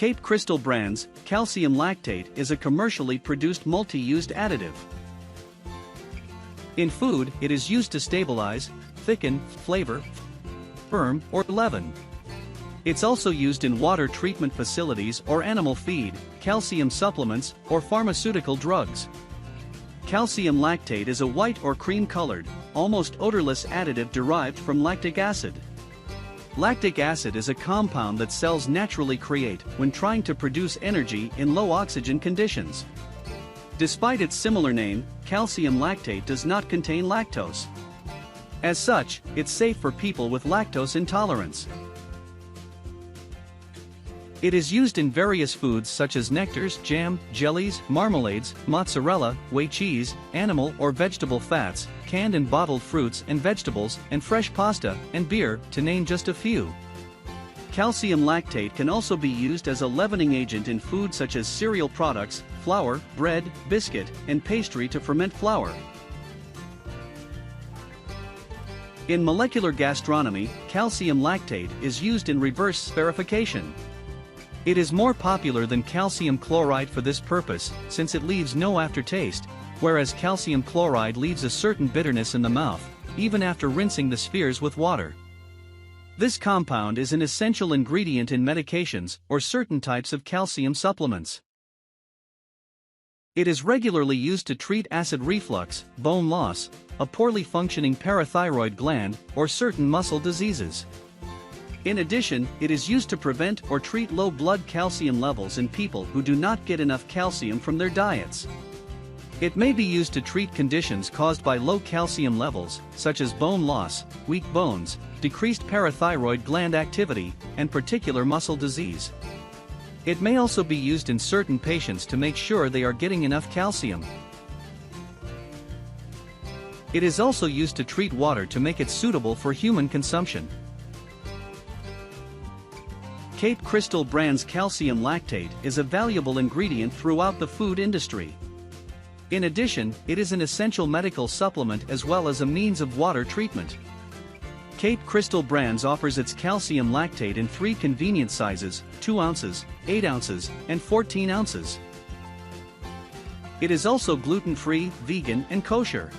Cape Crystal brand's calcium lactate is a commercially produced multi-used additive. In food, it is used to stabilize, thicken, flavor, firm, or leaven. It's also used in water treatment facilities or animal feed, calcium supplements, or pharmaceutical drugs. Calcium lactate is a white or cream-colored, almost odorless additive derived from lactic acid. Lactic acid is a compound that cells naturally create when trying to produce energy in low oxygen conditions. Despite its similar name, calcium lactate does not contain lactose. As such, it's safe for people with lactose intolerance. It is used in various foods such as nectars, jam, jellies, marmalades, mozzarella, whey cheese, animal or vegetable fats, canned and bottled fruits and vegetables, and fresh pasta and beer, to name just a few. Calcium lactate can also be used as a leavening agent in food such as cereal products, flour, bread, biscuit, and pastry to ferment flour. In molecular gastronomy, calcium lactate is used in reverse spherification. It is more popular than calcium chloride for this purpose, since it leaves no aftertaste, whereas calcium chloride leaves a certain bitterness in the mouth, even after rinsing the spheres with water. This compound is an essential ingredient in medications or certain types of calcium supplements. It is regularly used to treat acid reflux, bone loss, a poorly functioning parathyroid gland, or certain muscle diseases. In addition, it is used to prevent or treat low blood calcium levels in people who do not get enough calcium from their diets. It may be used to treat conditions caused by low calcium levels, such as bone loss, weak bones, decreased parathyroid gland activity, and particular muscle disease. It may also be used in certain patients to make sure they are getting enough calcium. It is also used to treat water to make it suitable for human consumption. Cape Crystal brand's calcium lactate is a valuable ingredient throughout the food industry. In addition, it is an essential medical supplement as well as a means of water treatment. Cape Crystal brands offers its calcium lactate in 3 convenient sizes: 2 ounces, 8 ounces, and 14 ounces. It is also gluten-free, vegan, and kosher.